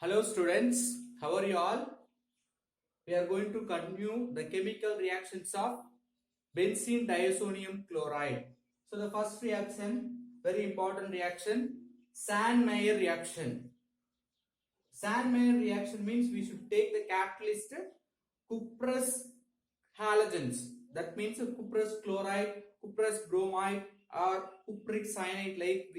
Hello students, how are you all? We are going to continue the chemical reactions of benzene diazonium chloride. So the first reaction, very important reaction, Sand-Meyer reaction. Sand-Meyer reaction means we should take the catalyst cuprous halogens. That means cuprous chloride, cuprous bromide or cupric cyanide, like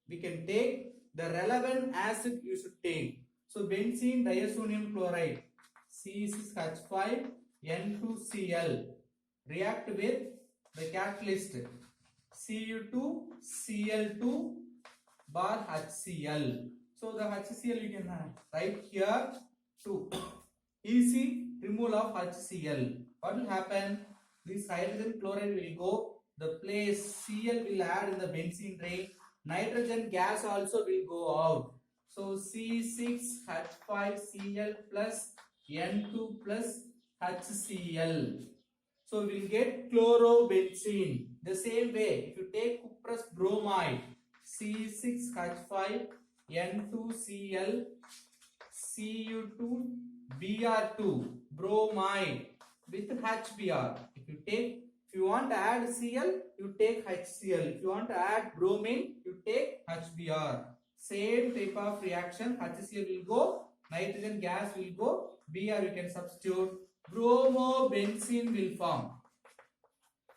we can take the relevant acid you should take. So benzene diazonium chloride C6H5N2Cl react with the catalyst Cu2Cl2 bar HCl. So the HCl you can write here to easy removal of HCl. What will happen? This hydrogen chloride will go, the place Cl will add in the benzene ring, nitrogen gas also will go out. So C6H5Cl plus N2 plus HCl. So we will get chlorobenzene. The same way, if you take cuprous bromide, C6H5N2Cl Cu2Br2 bromide with HBr. If you want to add Cl, you take HCl. If you want to add bromine, you take HBr. Same type of reaction. HCl will go, nitrogen gas will go, Br you can substitute. Bromobenzene will form.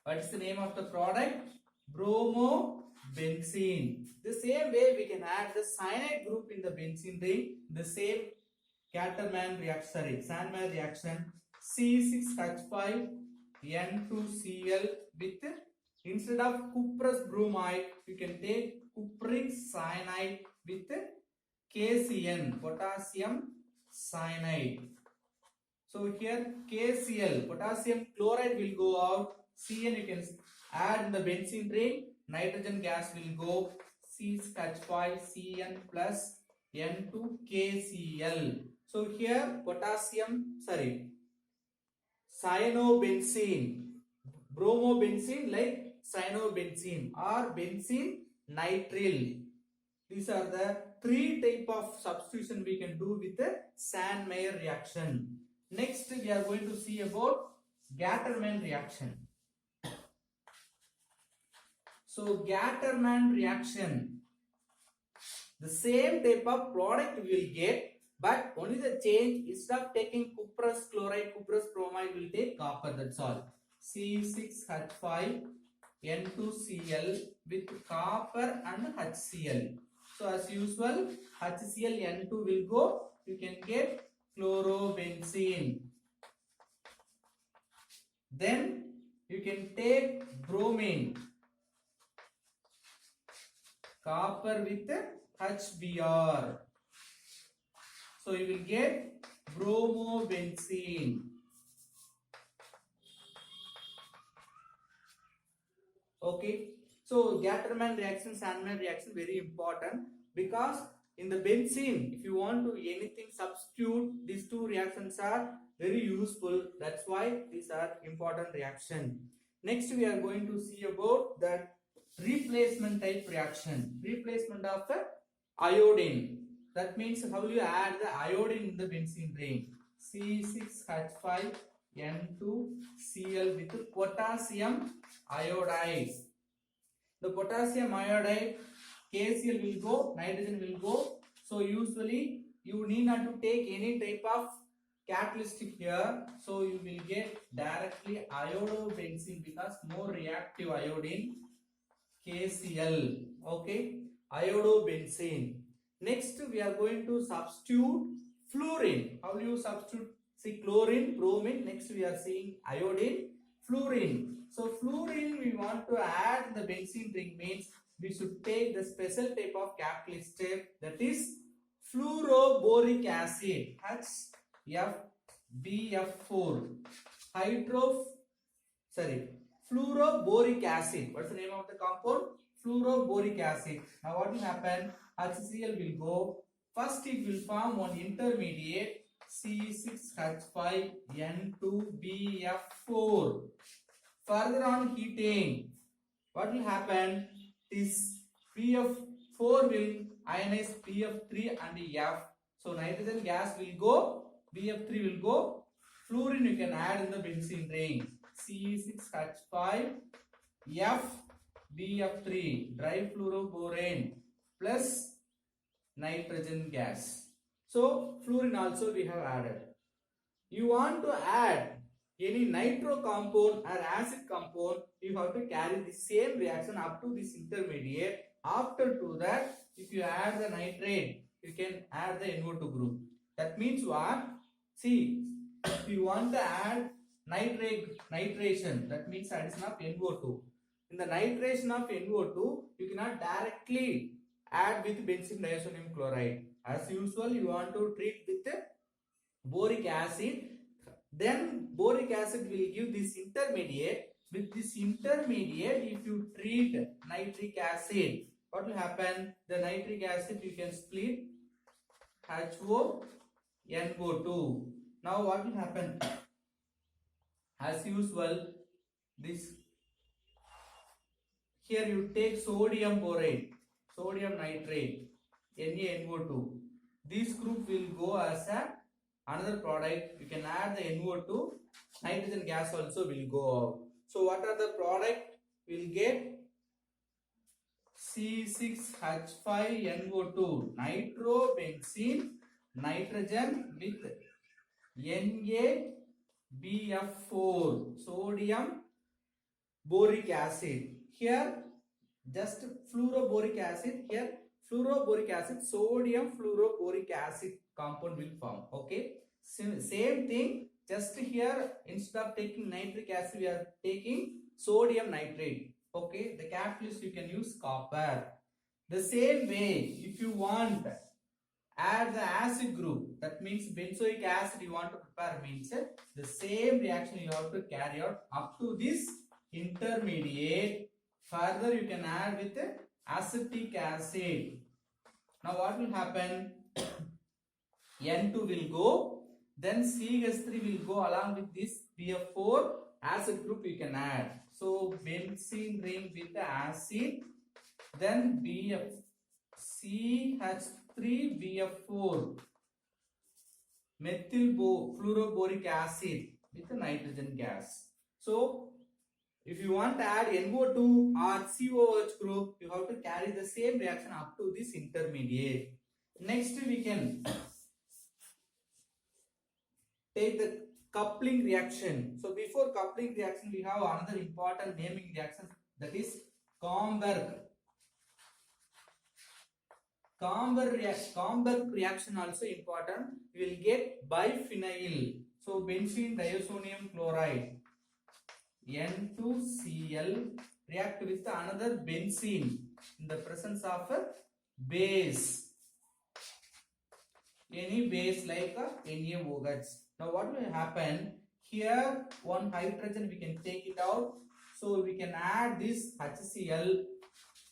What is the name of the product? Bromobenzene. The same way we can add the cyanide group in the benzene ring. The same Sandmeyer reaction. C6H5N2Cl with, instead of cuprous bromide, you can take cupric cyanide with KCN, potassium cyanide. So here KCl, potassium chloride will go out. Cn you can add in the benzene ring. Nitrogen gas will go. C6H5Cn plus N2KCl. So here cyanobenzene, bromobenzene like cyanobenzene or benzene nitrile. These are the three type of substitution we can do with the Sandmeyer reaction. Next we are going to see about Gattermann reaction. So Gattermann reaction, the same type of product we will get, but only the change, instead of taking cuprous chloride, cuprous bromide, will take copper, that's all. C6H5N2Cl with copper and HCl. So as usual, HCl N2 will go, you can get chlorobenzene. Then you can take bromine, copper with HBr. So you will get bromobenzene. Okay. So Gattermann reaction, Sandmeyer reaction, very important, because in the benzene, if you want to anything substitute, these two reactions are very useful. That's why these are important reaction. Next we are going to see about that replacement type reaction, replacement of the iodine. That means how you add the iodine in the benzene ring. C6H5N2Cl with potassium iodide. The potassium iodide, KCl will go, nitrogen will go. So usually you need not to take any type of catalyst here. So you will get directly iodobenzene because more reactive iodine, KCl. Okay, iodobenzene. Next we are going to substitute fluorine. How do you substitute? See, chlorine, bromine. Next we are seeing iodine, fluorine. So fluorine we want to add in the benzene ring means we should take the special type of catalyst, that is fluoroboric acid, HFBF4. Fluoroboric acid. What's the name of the compound? Fluoroboric acid. Now what will happen? HCl will go. First it will form one intermediate, C6H5N2BF4. Further on heating, what will happen? This BF4 will ionize BF3 and F. So nitrogen gas will go, BF3 will go, fluorine you can add in the benzene ring. C6H5F BF3 difluoroborane plus nitrogen gas. So fluorine also we have added. You want to add any nitro compound or acid compound, you have to carry the same reaction up to this intermediate. After to that, if you add the nitrate, you can add the NO2 group. That means what? See, if you want to add nitration, that means addition of NO2. In the nitration of NO2, you cannot directly add with benzene diazonium chloride. As usual, you want to treat with boric acid. Then boric acid will give this intermediate. With this intermediate, if you treat nitric acid, what will happen? The nitric acid you can split HONO2. Now what will happen? As usual, this here you take sodium borate, sodium nitrate, NaNO2. This group will go as another product. You can add the NO2, nitrogen gas also will go out. So what are the product? We'll get C6H5NO2, nitrobenzene, nitrogen with NaBF4, sodium boric acid. Here just fluoroboric acid, here fluoroboric acid, sodium fluoroboric acid compound will form. Okay, same thing, just here instead of taking nitric acid we are taking sodium nitrate. Okay, the catalyst you can use copper. The same way, if you want add the acid group, that means benzoic acid you want to prepare, means the same reaction you have to carry out up to this intermediate. Further you can add with acetic acid. Now what will happen? N2 will go, then CH3 will go along with this BF4 acid group you can add. So benzene ring with the acid, then BF CH3BF4 methyl fluoroboric acid with the nitrogen gas. So if you want to add NO2 or COH group, you have to carry the same reaction up to this intermediate. Next we can take the coupling reaction. So before coupling reaction, we have another important naming reaction, that is Comberg. Comberg reaction also important. You will get biphenyl. So benzene diazonium chloride N2Cl react with another benzene in the presence of a base. Any base like NaOH. Now what will happen? Here one hydrogen we can take it out. So we can add this HCl,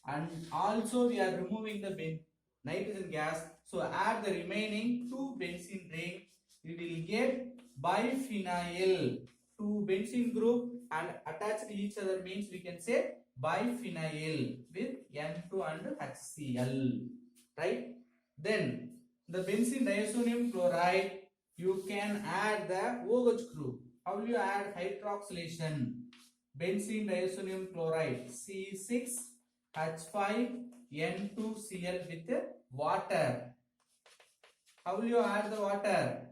and also we are removing the nitrogen gas. So add the remaining two benzene ring. We will get biphenyl. Two benzene group and attached to each other means we can say biphenyl with N2 and HCl. Right? Then the benzene diazonium chloride, you can add the OH group. How will you add? Hydroxylation. Benzene diazonium chloride C6H5N2Cl with water. How will you add the water?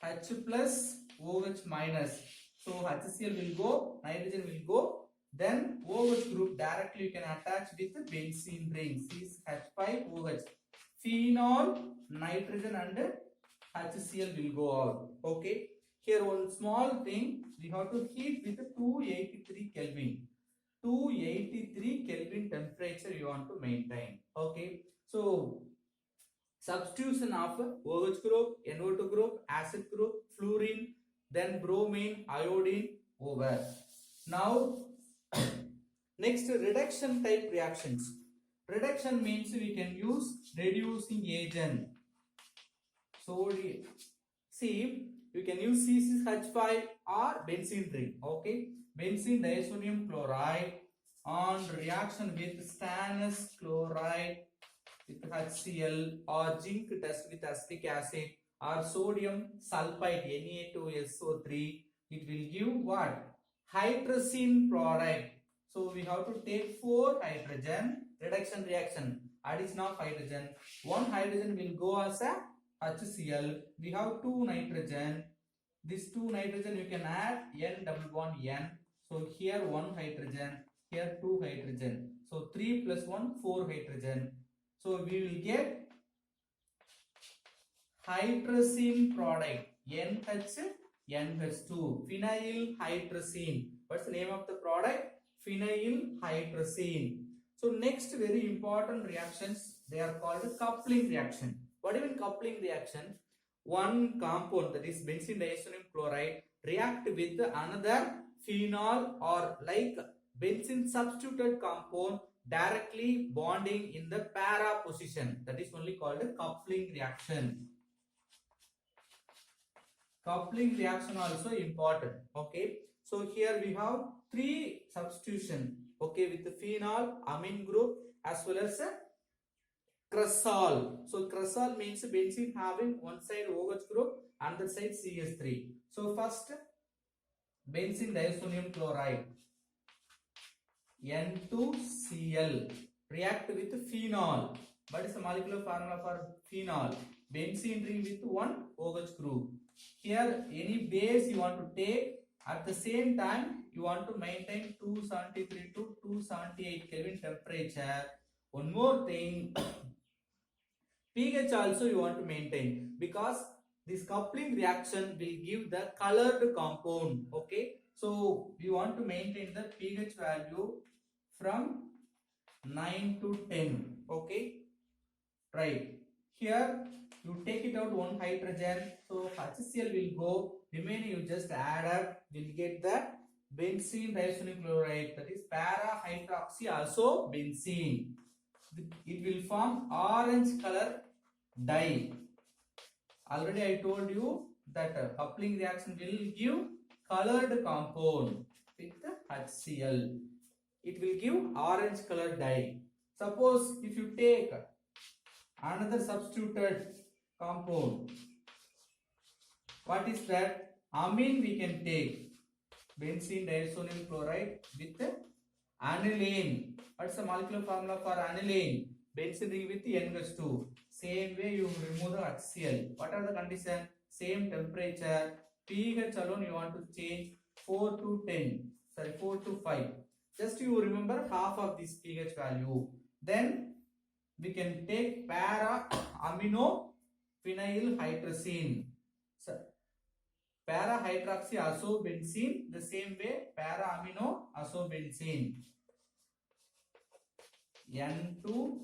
H plus OH minus. So HCl will go, nitrogen will go. Then OH group directly you can attach with the benzene ring C6H5OH. Phenol, nitrogen and HCl will go out. Okay. Here one small thing, we have to heat with 283 Kelvin. 283 Kelvin temperature you want to maintain. Okay. So substitution of OH group, NO2 group, acid group, fluorine, then bromine, iodine over. Now next, reduction type reactions. Reduction means we can use reducing agent. So see, you can use C6H5 or benzene ring. Okay, benzene diazonium chloride on reaction with stannous chloride with HCl, or zinc dust with acetic acid, or sodium sulfite Na2SO3, it will give what? Hydrazine product. So we have to take 4 hydrogen, reduction reaction, addition of hydrogen. 1 hydrogen will go as a HCl. We have 2 nitrogen. This 2 nitrogen you can add N double bond N. So here 1 hydrogen, here 2 hydrogen. So 3 plus 1, 4 hydrogen. So we will get hydrazine product NH2, phenyl hydrazine. What's the name of the product? Phenyl hydrazine. So next very important reactions, they are called coupling reaction. What do you mean coupling reaction? One compound, that is benzene diacetyl chloride, react with another phenol or like benzene substituted compound directly bonding in the para position. That is only called a coupling reaction. Coupling reaction also important. Okay. So here we have 3 substitution. Okay, with the phenol, amine group as well as cresol. So cresol means benzene having one side OH group, another side CH3. So first benzene diacetyl chloride N2Cl react with phenol. What is the molecular formula for phenol? Benzene ring with one OH group. Here any base you want to take, at the same time you want to maintain 273 to 278 Kelvin temperature. One more thing, pH also you want to maintain, because this coupling reaction will give the colored compound. Okay, so we want to maintain the pH value from 9 to 10. Okay, right. Here you take it out 1 hydrogen, so HCl will go, remaining you just add up, will get the benzene diacetyl chloride, that is para hydroxy also benzene. It will form orange color dye. Already I told you that coupling reaction will give colored compound with HCl. It will give orange color dye. Suppose if you take another substituted compound, what is that? Amine we can take, benzene diacetyl chloride with aniline. What's the molecular formula for aniline? Benzene ring with NH2. Same way you remove the HCl. What are the conditions? Same temperature. pH alone you want to change 4 to 10. Sorry, 4 to 5. Just you remember half of this pH value. Then we can take para amino phenyl hydrazine. So, para hydroxy azobenzyne, the same way para amino azobenzyne. N2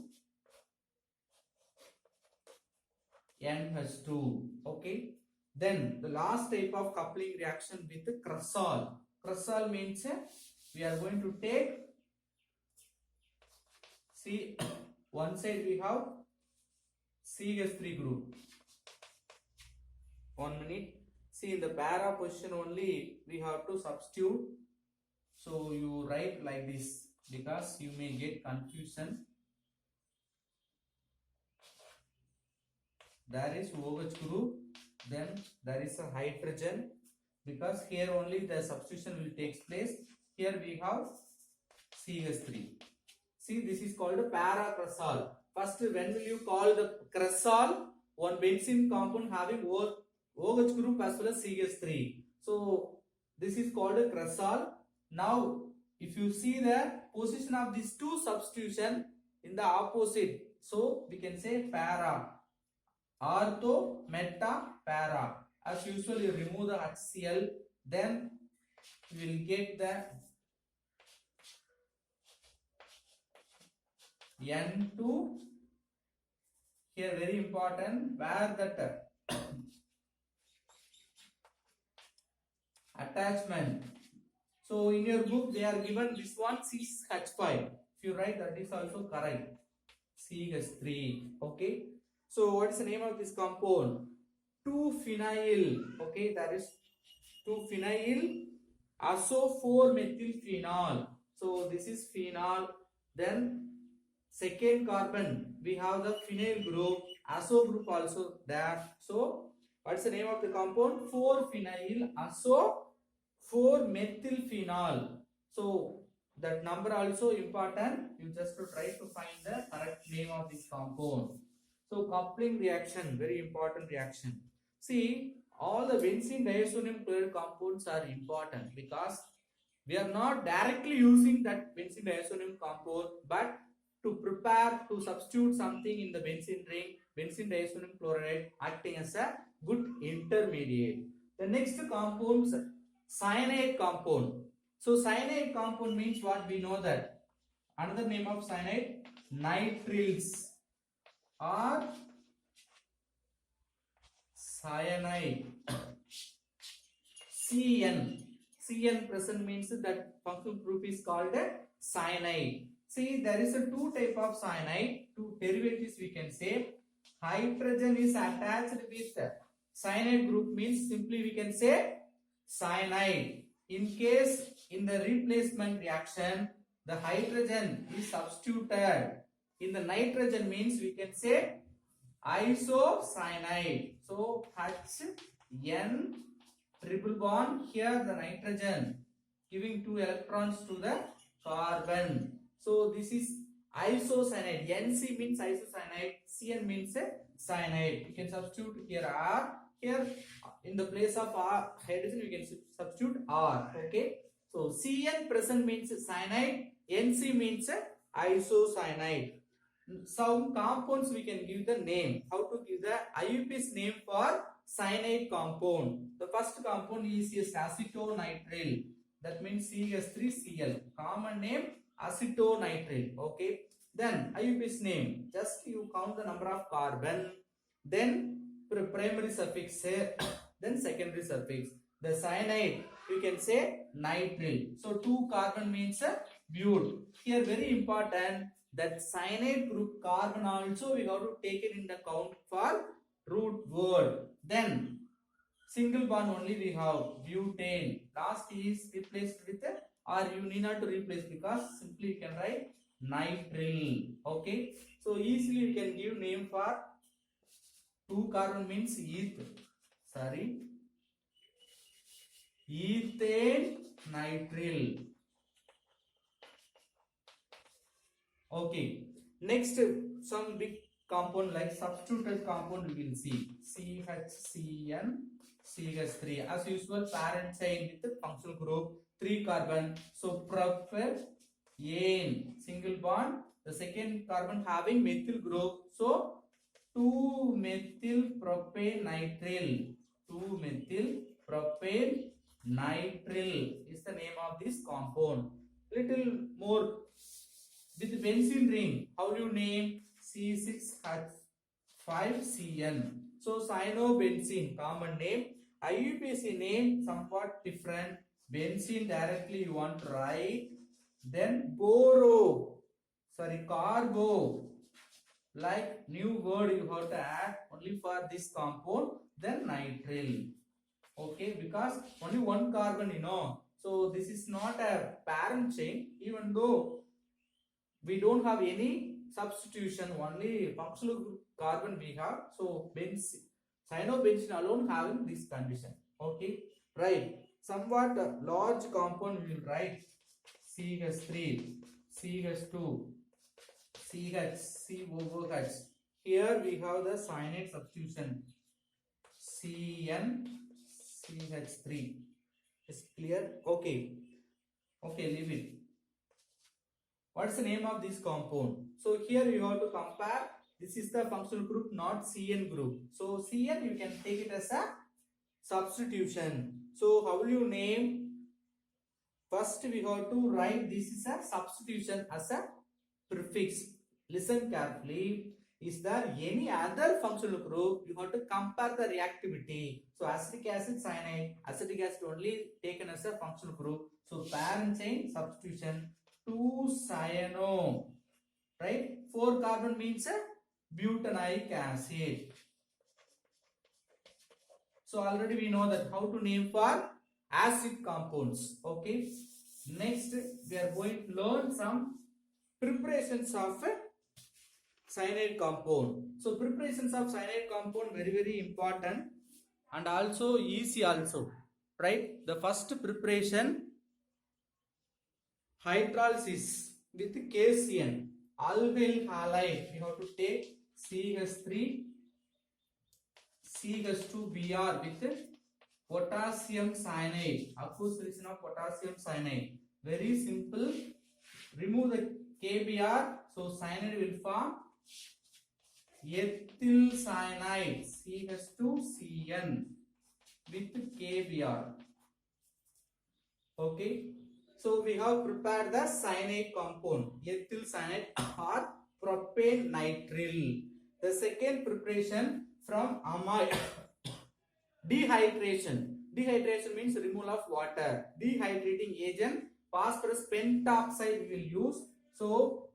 NH2. Okay. Then the last type of coupling reaction with the cresol. Cresol means we are going to take, see, one side we have CH3 group. 1 minute. See, in the para position only we have to substitute. So you write like this because you may get confusion. There is OH group, then there is a hydrogen, because here only the substitution will take place. Here we have CH3. See, this is called a para cresol. First, when will you call the cresol? One benzene compound having OH group as well as CH3. So this is called a cresol. Now, if you see the position of these two substitution in the opposite, so we can say para. Ortho, meta, para. As usual, you remove the HCl, then you will get the N2. Here very important, where that attachment. So in your book they are given this one CH5. If you write that is also correct. CH3. Okay. So what is the name of this compound? 2-phenyl. Okay, that is 2-phenyl azo4-methylphenol. So this is phenol. Then second carbon we have the phenyl group, azo group also there. So what's the name of the compound? 4-phenyl azo 4-methylphenol. So that number also important. You just to try to find the correct name of this compound. So coupling reaction, very important reaction. See, all the benzene diazonium chloride compounds are important because we are not directly using that benzene diazonium compound, but to prepare to substitute something in the benzene ring, benzene diazonium chloride acting as a good intermediate. The next compounds, cyanide compound. So cyanide compound means what? We know that another name of cyanide, nitriles or cyanide. Cn present means that functional group is called cyanide. See, there is a two type of cyanide, two derivatives we can say. Hydrogen is attached with cyanide group means simply we can say cyanide. In case in the replacement reaction, the hydrogen is substituted in the nitrogen means we can say isocyanide. So Hn triple bond, here the nitrogen giving 2 electrons to the carbon. So this is isocyanide. Nc means isocyanide, Cn means cyanide. You can substitute here R. Here in the place of R hydrogen we can substitute R. Okay. So Cn present means cyanide, Nc means isocyanide. Some compounds we can give the name. How to give the IUPAC's name for cyanide compound? The first compound is acetonitrile. That means CH3Cl. Common name acetonitrile. Okay. Then IUPAC's name. Just you count the number of carbon. Then primary suffix. Then secondary suffix. The cyanide you can say nitrile. So 2 carbon means butyl. Here very important. That cyanide group carbon also we have to take it in the count for root word. Then single bond only we have butane. Last is replaced with or you need not to replace because simply you can write nitrile. Okay. So easily we can give name for 2 carbon means ethane nitrile. Okay. Next, some big compound like substituted compound we will see. CHCN, CH3. As usual, parent chain with the functional group 3 carbon. So propane, single bond. The second carbon having methyl group. So 2-methyl propane nitrile. 2-methyl propane nitrile is the name of this compound. Little more. With benzene ring, how do you name? C6H5Cn. So cyanobenzene, common name. IUPAC name somewhat different. Benzene directly you want to write. Then carbo. Like new word you have to add only for this compound. Then nitrile. Okay, because only 1 carbon you know. So this is not a parent chain, even though we don't have any substitution, only functional group carbon we have. So cyanobenzene alone having this condition. Okay, right. Somewhat large compound we will write CH3, CH2, CH, COOH. Here we have the cyanide substitution CN, CH3. Is clear? Okay. Okay, leave it. What's the name of this compound? So here you have to compare. This is the functional group, not Cn group. So Cn you can take it as a substitution. So how will you name? First we have to write this is a substitution as a prefix. Listen carefully. Is there any other functional group? You have to compare the reactivity. So acetic acid cyanide, acetic acid only taken as a functional group. So parent chain substitution. 2-cyano, right? 4 carbon means butanoic acid. So already we know that how to name for acid compounds. Okay. Next we are going to learn some preparations of cyanide compound. So preparations of cyanide compound very important and also easy also, right? The first preparation, hydrolysis with KCN, alkyl halide. We have to take CH3, CH2Br with potassium cyanide, aqueous solution of potassium cyanide. Very simple. Remove the KBr, so cyanide will form ethyl cyanide, CH2CN with KBr. Okay, so we have prepared the cyanide compound, ethyl cyanide or propane nitrile. The second preparation from amide. Dehydration. Dehydration means removal of water. Dehydrating agent, phosphorus pentoxide we will use. So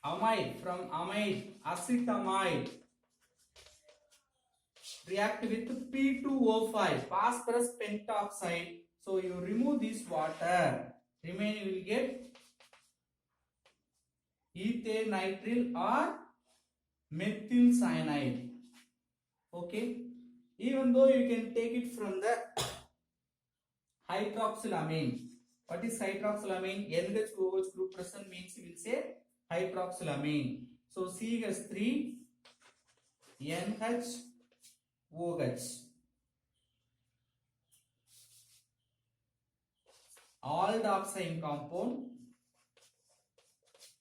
amide, from amide, acetamide react with P2O5, phosphorus pentoxide. So you remove this water, remaining you will get ethane nitrile or methyl cyanide. Okay, even though you can take it from the hydroxylamine. What is hydroxylamine? NH2OH group present means you will say hydroxylamine. So CH3 NHOH. Aldoxine compound.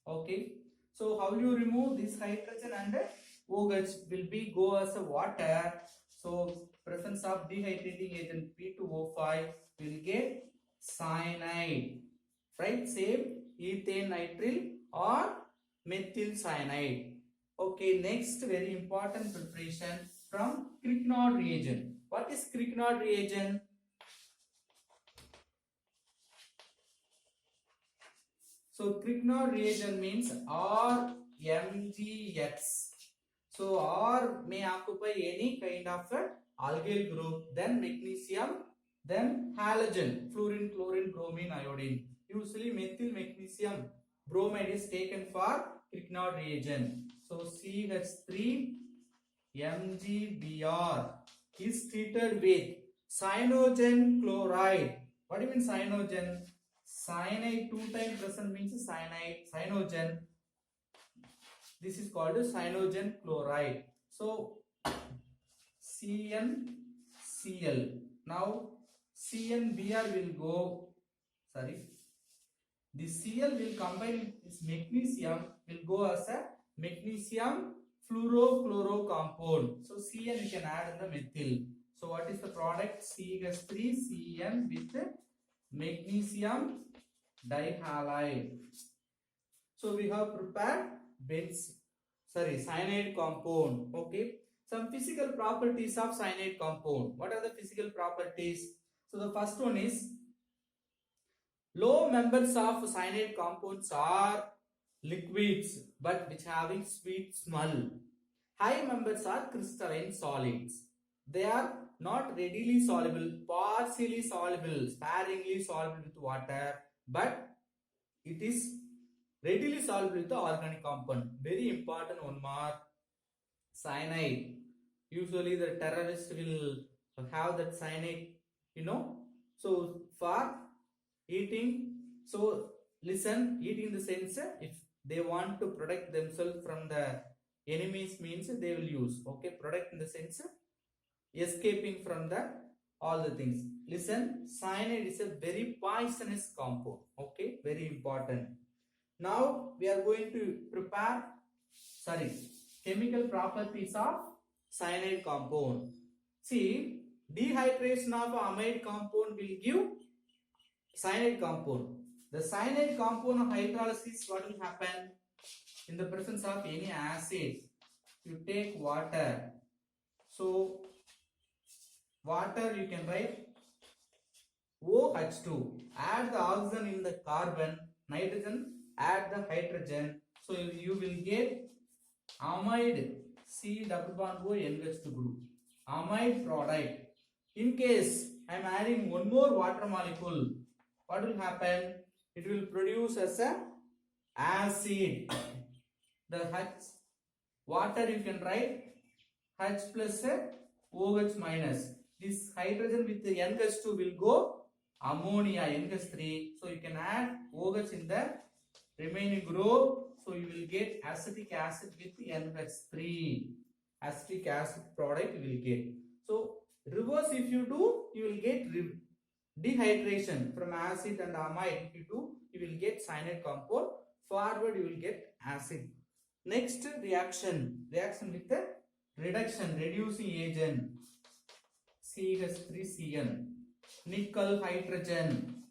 Okay. So how you remove this hydrogen and OH will be go as a water. So presence of dehydrating agent P2O5 will get cyanide. Right? Same ethane nitrile or methyl cyanide. Okay, next very important preparation from Grignard reagent. What is Grignard reagent? So Grignard reagent means RMGX. So R may occupy any kind of alkyl group, then magnesium, then halogen, fluorine, chlorine, bromine, iodine. Usually methyl magnesium bromide is taken for Grignard reagent. So CH3 MgBr is treated with cyanogen chloride. What do you mean cyanogen? Cyanide 2 times present means cyanide, cyanogen. This is called cyanogen chloride. So CnCl. Now CnBr will go, the Cl will combine this magnesium, will go as a magnesium fluorochloro compound. So Cn you can add in the methyl. So what is the product? CH3Cn with magnesium dihalide. So we have prepared cyanide compound. Okay, some physical properties of cyanide compound. What are the physical properties? So the first one is low members of cyanide compounds are liquids but which having sweet smell. High members are crystalline solids. They are not readily soluble, partially soluble, sparingly soluble with water, but it is readily soluble with the organic compound. Very important one more. Cyanide. Usually the terrorist will have that cyanide, So for eating, so listen, eating in the sense if they want to protect themselves from the enemies means they will use. Okay, protect in the sense escaping from the all the things. Listen, cyanide is a very poisonous compound. Okay, very important. Now we are going to prepare chemical properties of cyanide compound. See, dehydration of amide compound will give cyanide compound. The cyanide compound of hydrolysis, what will happen? In the presence of any acid, you take water. So water you can write OH2. Add the oxygen in the carbon, nitrogen, add the hydrogen. So you will get amide C double bond O NH2 group. Amide product. In case I am adding one more water molecule, what will happen? It will produce as a acid. The Water you can write H plus OH minus. This hydrogen with the NH2 will go ammonia NH3. So you can add OH in the remaining row. So you will get acetic acid with NH3. Acetic acid product you will get. So reverse if you do, you will get dehydration from acid and amide. If you do, you will get cyanide compound. Forward you will get acid. Next reaction with the reduction, reducing agent, CH3Cn, nickel hydrogen.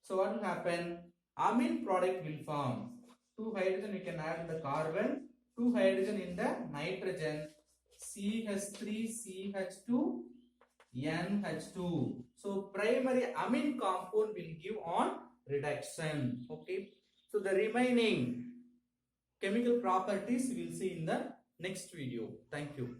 So what will happen? Amine product will form. 2 hydrogen you can add in the carbon, 2 hydrogen in the nitrogen, CH3CH2 NH2. So primary amine compound will give on reduction. Okay. So the remaining chemical properties we will see in the next video. Thank you.